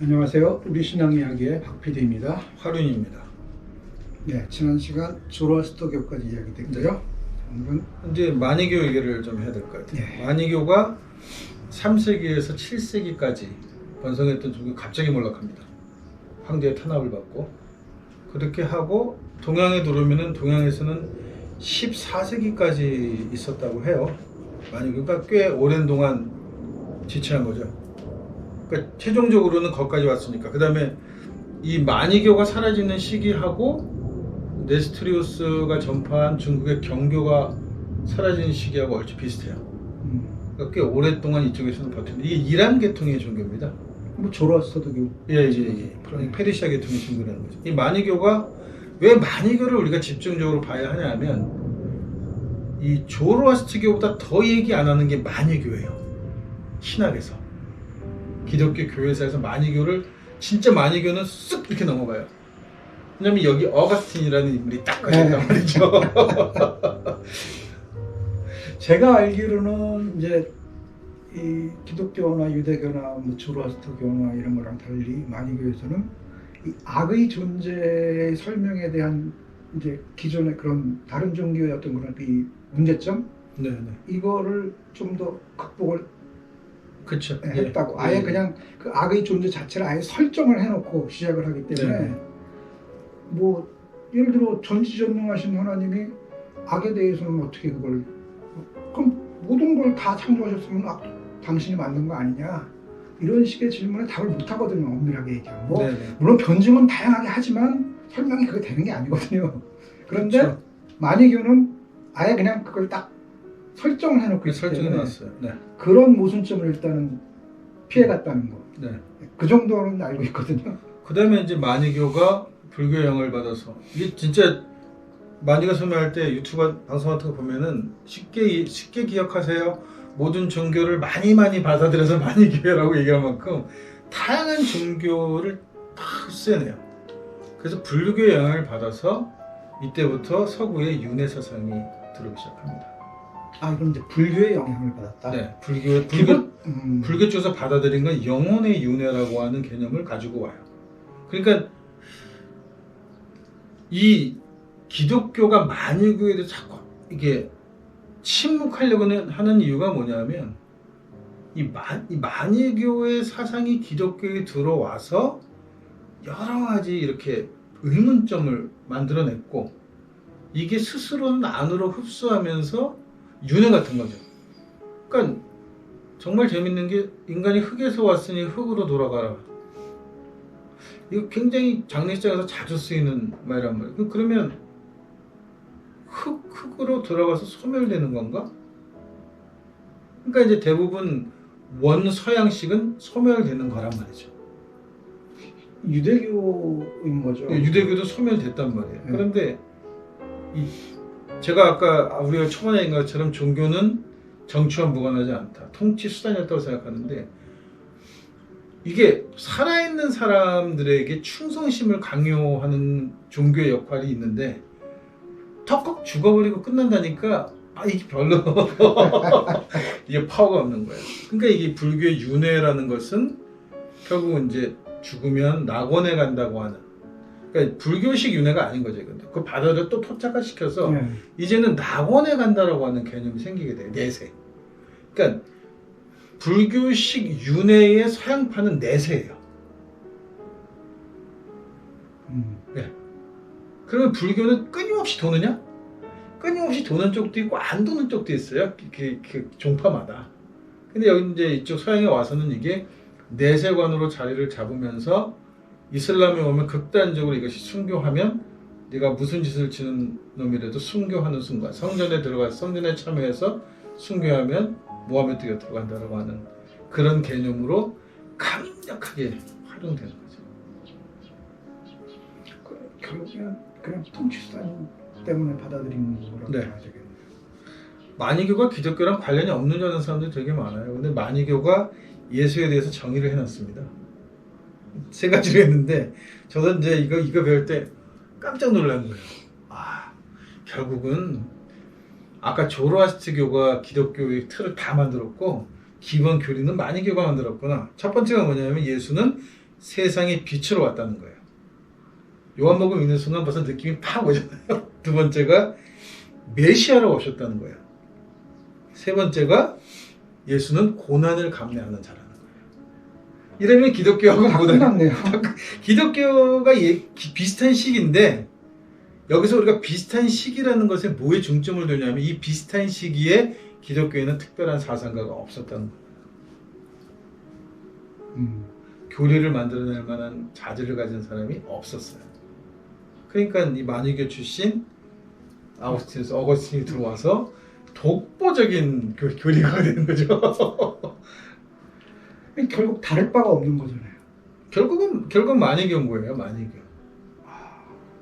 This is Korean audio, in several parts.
안녕하세요. 우리 신앙 이야기의 박 PD입니다. 화륜입니다. 네, 지난 시간 조로아스터교까지 이야기됐고요. 오늘은 이제 마니교 얘기를 좀 해야 될 것 같아요. 네. 마니교가 3세기에서 7세기까지 번성했던 종교 갑자기 몰락합니다. 황제의 탄압을 받고 그렇게 하고 동양에 들어오면은 동양에서는 14세기까지 있었다고 해요. 마니교가 꽤 오랜 동안 지체한 거죠. 그러니까 최종적으로는 거기까지 왔으니까. 그 다음에 이 마니교가 사라지는 시기하고 네스트리우스가 전파한 중국의 경교가 사라지는 시기하고 얼추 비슷해요. 그러니까 꽤 오랫동안 이쪽에서는 버텼는데 이게 이란 계통의 종교입니다. 뭐 조로아스터교. 예. 페르시아 계통의 종교라는 거죠. 이 마니교가 왜 마니교를 우리가 집중적으로 봐야 하냐면 이 조로아스터교보다 더 얘기 안 하는 게 마니교예요. 신학에서. 기독교 교회사에서 마니교를 진짜 마니교는 쓱 이렇게 넘어가요. 왜냐면 여기 어거스틴이라는 인물이 딱 걸렸단 말이죠. 제가 알기로는 이제 이 기독교나 유대교나 뭐 조로아스터교나 이런 거랑 달리 마니교에서는 이 악의 존재 설명에 대한 이제 기존의 그런 다른 종교의 어떤 그런 이 문제점 네네. 이거를 좀 더 극복을 그렇죠. 했다고. 아예 그냥 그 악의 존재 자체를 아예 설정을 해놓고 시작을 하기 때문에 네. 뭐 예를 들어 전지전능하신 하나님이 악에 대해서는 어떻게 그걸 그럼 모든 걸 다 창조하셨으면 당신이 만든 거 아니냐 이런 식의 질문에 답을 못 하거든요. 엄밀하게 얘기하면 뭐 네네. 물론 변증은 다양하게 하지만 설명이 그게 되는 게 아니거든요. 그런데 그렇죠. 마니교는 아예 그냥 그걸 딱 설정을 해놓고 그 있기 설정이 때문에 나왔어요. 네. 그런 모순점을 일단은 피해갔다는 거. 네. 그 정도는 알고 있거든요. 그 다음에 이제 마니교가 불교의 영향을 받아서 이게 진짜 마니가 설명할 때 유튜브 방송 같은 거 보면은 쉽게 기억하세요. 모든 종교를 많이 받아들여서 마니교회라고 얘기할 만큼 다양한 종교를 다 흡수해내요. 그래서 불교의 영향을 받아서 이때부터 서구의 윤회 사상이 들어오기 시작합니다. 아, 그럼 이제 불교의 영향을 받았다. 네, 불교 쪽에서 받아들인 건 영혼의 윤회라고 하는 개념을 가지고 와요. 그러니까 이 기독교가 마니교에도 자꾸 이게 침묵하려고 하는 이유가 뭐냐면 이 마니교의 사상이 기독교에 들어와서 여러 가지 이렇게 의문점을 만들어냈고 이게 스스로는 안으로 흡수하면서 윤회 같은 거죠. 그러니까 정말 재밌는 게 인간이 흙에서 왔으니 흙으로 돌아가라. 이거 굉장히 장례식장에서 자주 쓰이는 말이란 말이에요. 그러면 흙으로 돌아가서 소멸되는 건가? 그러니까 이제 대부분 원서양식은 소멸되는 거란 말이죠. 유대교인 거죠. 유대교도 소멸됐단 말이에요. 그런데 제가 아까 우리가 초반에 얘기한 것처럼 종교는 정치와 무관하지 않다. 통치 수단이었다고 생각하는데 이게 살아있는 사람들에게 충성심을 강요하는 종교의 역할이 있는데 턱 죽어버리고 끝난다니까 이게 별로 이게 파워가 없는 거예요. 그러니까 이게 불교의 윤회라는 것은 결국 이제 죽으면 낙원에 간다고 하는 그러니까 불교식 윤회가 아닌 거죠. 그 바다를 또 토착화시켜서 이제는 낙원에 간다라고 하는 개념이 생기게 돼요. 내세. 그러니까 불교식 윤회의 서양파는 내세예요. 네. 그러면 불교는 끊임없이 도느냐? 끊임없이 도는 쪽도 있고 안 도는 쪽도 있어요. 그 종파마다. 근데 여기 이제 이쪽 서양에 와서는 이게 내세관으로 자리를 잡으면서 이슬람에 오면 극단적으로 이것이 순교하면 네가 무슨 짓을 지는 놈이라도 순교하는 순간 성전에 들어가서 성전에 참여해서 순교하면 모하메드 곁으로 간다고 하는 그런 개념으로 강력하게 활용되는 거죠. 결국엔 그냥 통치 수단 때문에 받아들이는 거라고 네. 봐야 되겠네요. 마니교가 기독교랑 관련이 없는 줄 아는 사람들이 되게 많아요. 근데 마니교가 예수에 대해서 정의를 해놨습니다. 세 가지로 했는데 저도 이제 이거 배울 때 깜짝 놀란 거예요. 결국은 아까 조로아스트교가 기독교의 틀을 다 만들었고 기본 교리는 마니교가 만들었구나. 첫 번째가 뭐냐면 예수는 세상의 빛으로 왔다는 거예요. 요한복음 읽는 순간 벌써 느낌이 팍 오잖아요. 두 번째가 메시아로 오셨다는 거예요. 세 번째가 예수는 고난을 감내하는 자라는 거예요. 이러면 기독교하고 다 고난, 끝났네요. 기독교가 비슷한 시기인데 여기서 우리가 비슷한 시기라는 것에 뭐에 중점을 두냐면 이 비슷한 시기에 기독교에는 특별한 사상가가 없었다는 거예요. 교리를 만들어낼 만한 자질을 가진 사람이 없었어요. 그러니까 이 만유교 출신 어거스틴이 들어와서 독보적인 교리가 되는 거죠. 결국 다를 바가 없는 거잖아요. 결국 만유교인 거예요.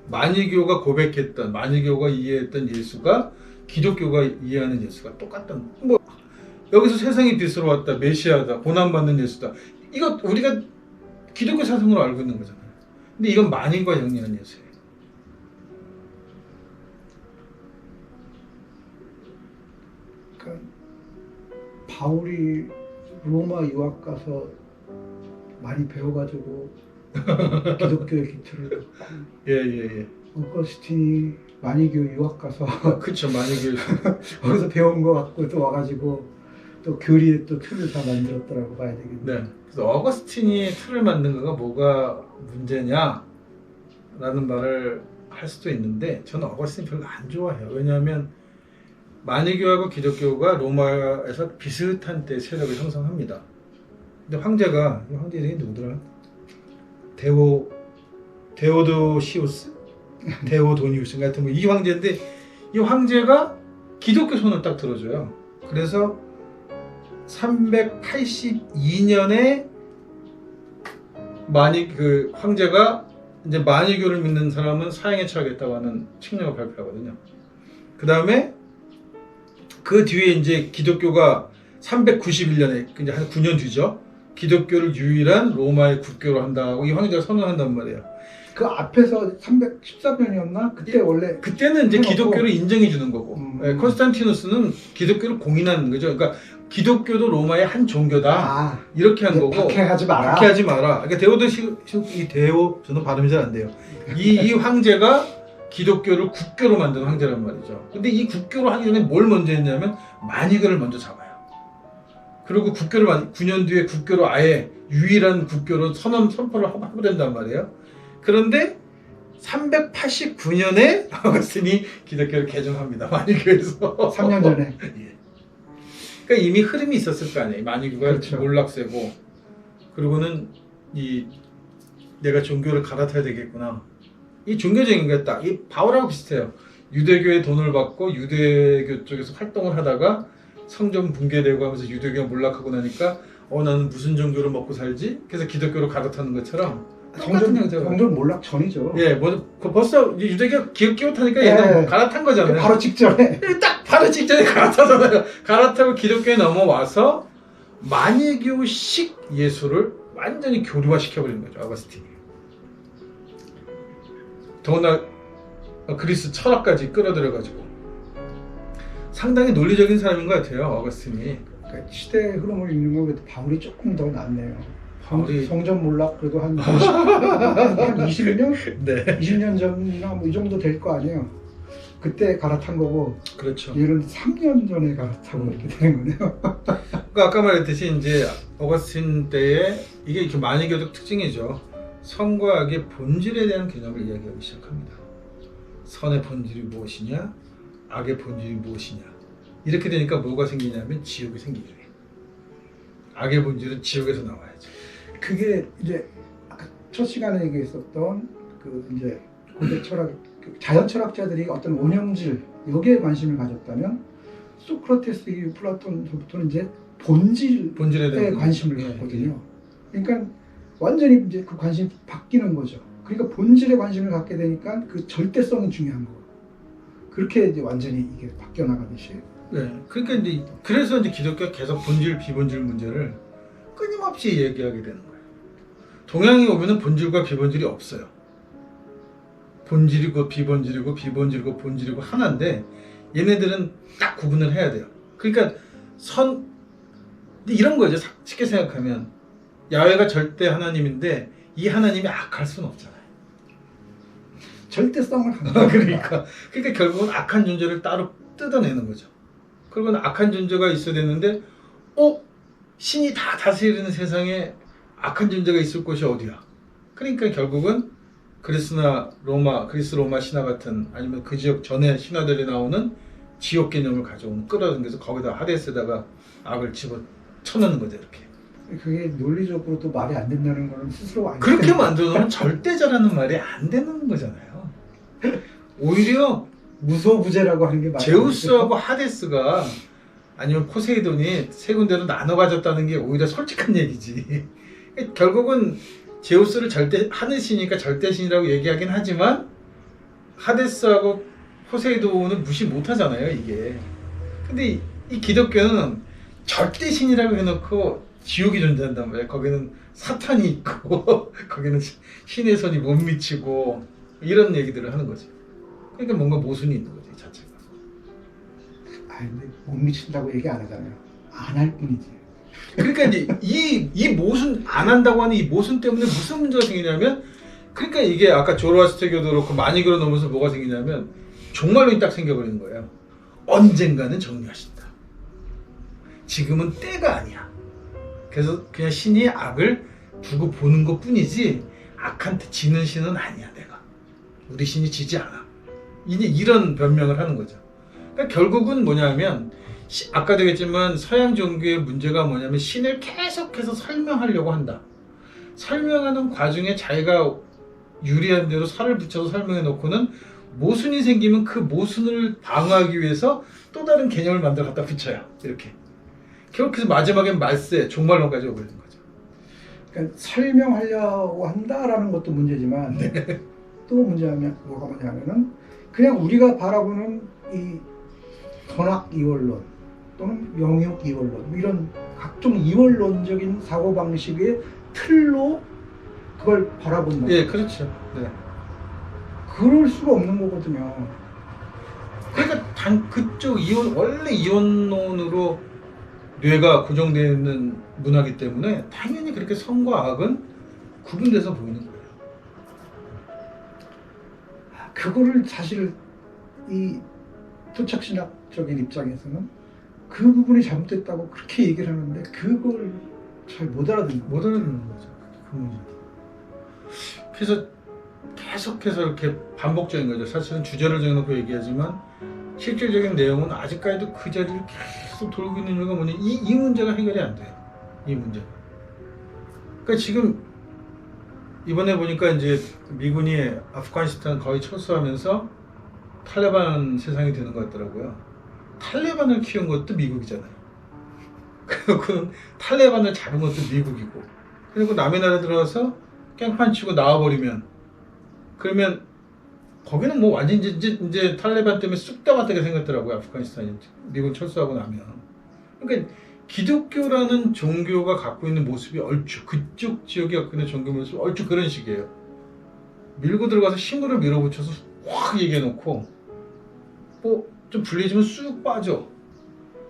만유교가 고백했던, 만유교가 이해했던 예수가 기독교가 이해하는 예수가 똑같던. 뭐 여기서 세상의 빛으로 왔다, 메시아다, 고난받는 예수다. 이거 우리가 기독교 사상으로 알고 있는 거잖아요. 근데 이건 만인과 영리한 예수예요. 그러니까 바울이 로마 유학 가서 많이 배워가지고 기독교의 기틀을 갖고 예. 어거스틴이 만유교 유학 가서 그쵸, 만유교. 거기서 배운 거 갖고 또 와가지고 또 교리에 또 틀을 다 만들었더라고 봐야 되겠네. 네. 그래서 어거스틴이 틀을 만든 거가 뭐가 문제냐라는 말을 할 수도 있는데 저는 어거스틴 별로 안 좋아해요. 왜냐하면 만유교하고 기독교가 로마에서 비슷한 때 세력을 형성합니다. 근데 황제가, 이 황제 이름이 누구더라? 데오도시우스? 데오도니우스 같은 뭐 이 황제인데 이 황제가 기독교 손을 딱 들어줘요. 그래서 382년에 그 황제가 이제 만유교를 믿는 사람은 사형에 처하겠다고 하는 칙령을 발표하거든요. 그 다음에 그 뒤에 이제 기독교가 391년에 이제 한 9년 뒤죠. 기독교를 유일한 로마의 국교로 한다고 이 황제가 선언한단 말이에요. 그 앞에서 314년이었나? 그때 원래 그때는 이제 해놓고. 기독교를 인정해 주는 거고 콘스탄티누스는 기독교를 공인하는 거죠. 그러니까 기독교도 로마의 한 종교다 이렇게 한 거고 박해하지 마라. 박해하지 마라. 그러니까 저는 발음이 잘 안 돼요. 이 황제가 기독교를 국교로 만든 황제란 말이죠. 근데 이 국교로 하기 전에 뭘 먼저 했냐면 만유교를 먼저 잡아요. 그리고 9년 뒤에 국교로 아예 유일한 국교로 선포를 해버린단 말이에요. 그런데 389년에 어거스틴이 기독교를 개정합니다. 만유교에서 3년 전에. 예. 그러니까 이미 흐름이 있었을 거 아니에요. 만유교가 그렇죠. 몰락세고 그리고는 내가 종교를 갈아타야 되겠구나. 이 종교적인 게 딱 이 바울하고 비슷해요. 유대교의 돈을 받고 유대교 쪽에서 활동을 하다가 성전 붕괴되고 하면서 유대교가 몰락하고 나니까 나는 무슨 종교를 먹고 살지? 그래서 기독교로 갈아타는 것처럼 똑같은 형태가. 성전 몰락 전이죠. 예, 벌써 유대교 기업 타니까 얘는 갈아탄 거잖아요. 바로 직전에. 딱 바로 직전에 갈아타잖아요. 갈아타고 기독교에 넘어와서 만유교식 예수를 완전히 교류화시켜버린 거죠. 어거스틴이. 더구나 그리스 철학까지 끌어들여가지고 상당히 논리적인 사람인 것 같아요. 어거스틴이. 그러니까 시대 흐름을 읽는 건 그래도 바울이 조금 더 낫네요. 바울이 성전 몰락 그래도 한 20년? 네. 20년 전이나 뭐 이 정도 될 거 아니에요. 그때 갈아탄 거고 그렇죠. 얘는 3년 전에 갈아타고 이렇게 되는 거네요. 그러니까 아까 말했듯이 이제 어거스틴 때에 이게 이렇게 만유교적 특징이죠. 선과 악의 본질에 대한 개념을 이야기하기 시작합니다. 선의 본질이 무엇이냐, 악의 본질이 무엇이냐. 이렇게 되니까 뭐가 생기냐면 지옥이 생기죠. 악의 본질은 지옥에서 나와야죠. 그게 이제 아까 첫 시간에 얘기했었던 그 이제 고대 철학, 자연 철학자들이 어떤 원형질 여기에 관심을 가졌다면 소크라테스, 플라톤부터는 이제 본질에 대한 관심을 갖거든요. 그러니까 완전히 이제 그 관심이 바뀌는 거죠. 그러니까 본질에 관심을 갖게 되니까 그 절대성이 중요한 거. 그렇게 이제 완전히 이게 바뀌어 나가듯이. 네, 그러니까 이제 그래서 이제 기독교가 계속 본질, 비본질 문제를 끊임없이 얘기하게 되는 거예요. 동양에 오면은 본질과 비본질이 없어요. 본질이고 비본질이고 비본질이고 본질이고 하나인데 얘네들은 딱 구분을 해야 돼요. 그러니까 이런 거죠. 쉽게 생각하면 야훼가 절대 하나님인데 이 하나님이 악할 수는 없잖아요. 절대성을 강조합니다. 그러니까 결국은 악한 존재를 따로 뜯어내는 거죠. 그리고 악한 존재가 있어야 되는데, 신이 다 다스리는 세상에 악한 존재가 있을 곳이 어디야? 그러니까 결국은 그리스 로마 신화 같은, 아니면 그 지역 전에 신화들이 나오는 지옥 개념을 가져오는, 끌어당겨서 거기다 하데스에다가 악을 집어 쳐넣는 거죠, 이렇게. 그게 논리적으로도 말이 안 된다는 거는 스스로 안 그렇게 만들어놓으면 절대자라는 말이 안 되는 거잖아요. 오히려 무소부재라고 하는 게 맞아요. 제우스하고 하데스가, 아니면 포세이돈이 세 군데로 나눠 가졌다는 게 오히려 솔직한 얘기지. 결국은 제우스를 하늘신이니까 절대신이라고 얘기하긴 하지만 하데스하고 포세이돈은 무시 못 하잖아요, 이게. 근데 이 기독교는 절대신이라고 해놓고 지옥이 존재한단 말이에요. 거기는 사탄이 있고 거기는 신의 손이 못 미치고 이런 얘기들을 하는 거지. 그러니까 뭔가 모순이 있는 거지, 이 자체가. 근데 못 미친다고 얘기 안 하잖아요. 안 할 뿐이지. 그러니까 이제 이 모순, 안 한다고 하는 이 모순 때문에 무슨 문제가 생기냐면, 그러니까 이게 아까 조로아스터교도 그렇고 마니교로 넘어서 뭐가 생기냐면 종말론이 딱 생겨버리는 거예요. 언젠가는 정리하신다. 지금은 때가 아니야. 그래서 그냥 신이 악을 두고 보는 것 뿐이지 악한테 지는 신은 아니야, 내가. 우리 신이 지지 않아. 이제 이런 변명을 하는 거죠. 그러니까 결국은 뭐냐면, 아까도 얘기했지만 서양 종교의 문제가 뭐냐면 신을 계속해서 설명하려고 한다. 설명하는 과정에 자기가 유리한 대로 살을 붙여서 설명해 놓고는 모순이 생기면 그 모순을 방어하기 위해서 또 다른 개념을 만들어 갖다 붙여요. 이렇게. 그렇게 해서 마지막엔 말세, 종말론까지 오버리는 거죠. 그러니까 설명하려고 한다라는 것도 문제지만 또 문제하면 뭐가 뭐냐면은 그냥 우리가 바라보는 이 선악 이원론 또는 영육 이원론 이런 각종 이원론적인 사고 방식의 틀로 그걸 바라본다. 예, 그렇죠. 네. 그럴 수가 없는 거거든요. 그러니까 그쪽 원래 이원론으로 뇌가 고정되어 있는 문화이기 때문에 당연히 그렇게 선과 악은 구분돼서 보이는 거예요. 그거를 사실 이 토착신학적인 입장에서는 그 부분이 잘못됐다고 그렇게 얘기를 하는데 그걸 잘 못 알아듣는 거예요. 못 알아듣는 거죠. 그 문제. 그래서 계속해서 이렇게 반복적인 거죠. 사실은 주제를 정해놓고 얘기하지만 실질적인 내용은 아직까지도 그 자리를 계속 돌고 있는 이유가 뭐냐, 이 문제가 해결이 안 돼요. 이 문제가. 그러니까 지금 이번에 보니까 이제 미군이 아프가니스탄 거의 철수하면서 탈레반 세상이 되는 것 같더라고요. 탈레반을 키운 것도 미국이잖아요. 그리고 탈레반을 잡은 것도 미국이고, 그리고 남의 나라 들어가서 깽판 치고 나와버리면, 그러면 거기는 뭐 완전 이제 탈레반 때문에 쑥다마하게 생겼더라고요. 아프가니스탄이 미군 철수하고 나면. 그러니까 기독교라는 종교가 갖고 있는 모습이 얼추 그쪽 지역이 갖고 있는 종교 모습이 얼추 그런 식이에요. 밀고 들어가서 힘으로 밀어붙여서 확 얘기해놓고 뭐 좀 불리해지면 쑥 빠져.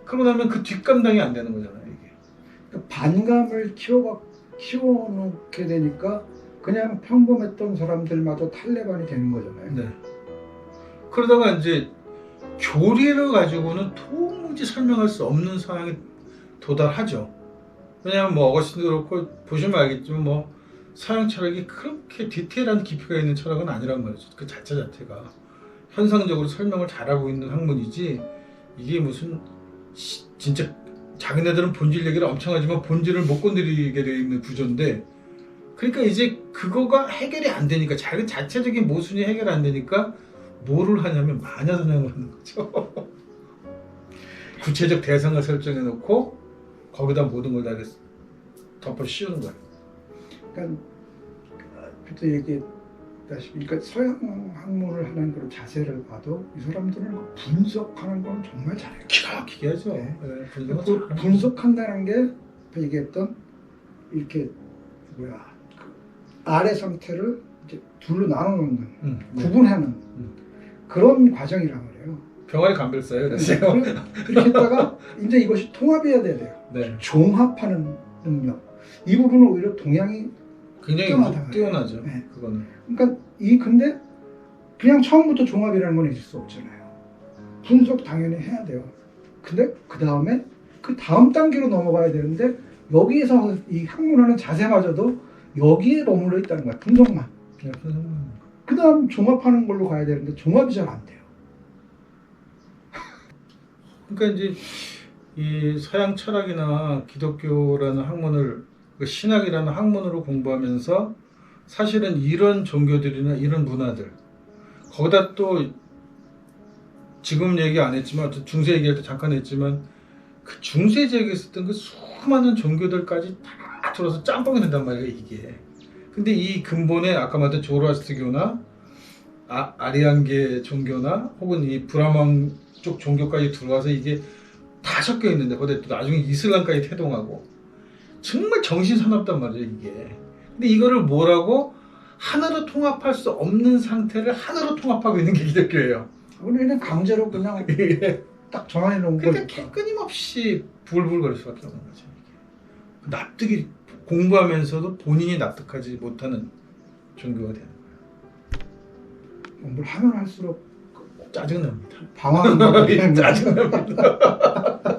그러고 나면 그 뒷감당이 안 되는 거잖아요, 이게. 그러니까 반감을 키워놓게 되니까 그냥 평범했던 사람들마저 탈레반이 되는 거잖아요. 네. 그러다가 이제 교리를 가지고는 도무지 설명할 수 없는 상황에 도달하죠. 왜냐하면 뭐 어거스틴도 그렇고 보시면 알겠지만 뭐 서양 철학이 그렇게 디테일한 깊이가 있는 철학은 아니란 말이죠. 그 자체가 현상적으로 설명을 잘하고 있는 학문이지, 이게 무슨 진짜 자기네들은 본질 얘기를 엄청 하지만 본질을 못 건드리게 되어 있는 구조인데, 그러니까 이제 그거가 해결이 안 되니까, 자기 자체적인 모순이 해결 안 되니까 뭐를 하냐면 마녀사냥을 하는 거죠. 구체적 대상을 설정해 놓고 거기다 모든 걸 다 덮어 씌우는 거예요. 그러니까 그때 얘기했다시피, 그러니까 서양 학문을 하는 그런 자세를 봐도 이 사람들은 그 분석하는 건 정말 잘해요. 기가 막히게 하죠. 네. 네, 그 분석한다는 게 아까 얘기했던 이렇게 그 아래 상태를 이제 둘로 나눠놓는, 구분하는 그런 과정이란 말이에요. 병아리 감별사예요. 네. 그렇게 했다가 이제 이것이 통합해야 돼요. 네. 종합하는 능력. 이 부분은 오히려 동양이 굉장히 뛰어나다. 뛰어나죠. 네. 그거는. 그러니까 근데 그냥 처음부터 종합이라는 건 있을 수 없잖아요. 분석 당연히 해야 돼요. 근데 그 다음에 그 다음 단계로 넘어가야 되는데 여기에서 이 학문하는 자세마저도 여기에 머물러 있다는 거야. 분석만. 그 다음 종합하는 걸로 가야 되는데 종합이 잘 안 돼요. 그러니까 이제 이 서양 철학이나 기독교라는 학문을 그 신학이라는 학문으로 공부하면서 사실은 이런 종교들이나 이런 문화들 거기다 또 지금 얘기 안 했지만 중세 얘기할 때 잠깐 했지만 그 중세 지역에 있었던 그 수많은 종교들까지 다 들어서 짬뽕이 된단 말이에요 이게. 근데 이 근본에 아까 말했던 조로아스트교나 아리안계 종교나 혹은 이 브라만 쪽 종교까지 들어와서 이게 다 섞여 있는데 거기다 또 나중에 이슬람까지 태동하고 정말 정신사납단 말이에요 이게. 근데 이거를 뭐라고 하나로 통합할 수 없는 상태를 하나로 통합하고 있는 게 기독교예요. 우리는 강제로 그냥 이게 딱 정해 놓은 그러니까 거니까. 끊임없이 부글부글 거릴 수밖에 없는 거죠. 이게. 납득이 공부하면서도 본인이 납득하지 못하는 종교가 되는 거예요. 공부를 하면 할수록 짜증납니다. 방황하는 짜증납니다.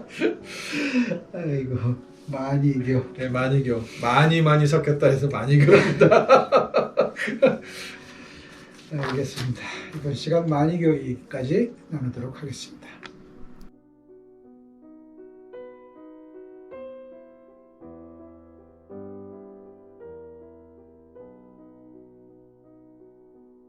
아이고 많이 이겨. 네, 만이교. 많이 섞였다 해서 만이교입니다. 알겠습니다. 이번 시간 만이교까지 나누도록 하겠습니다.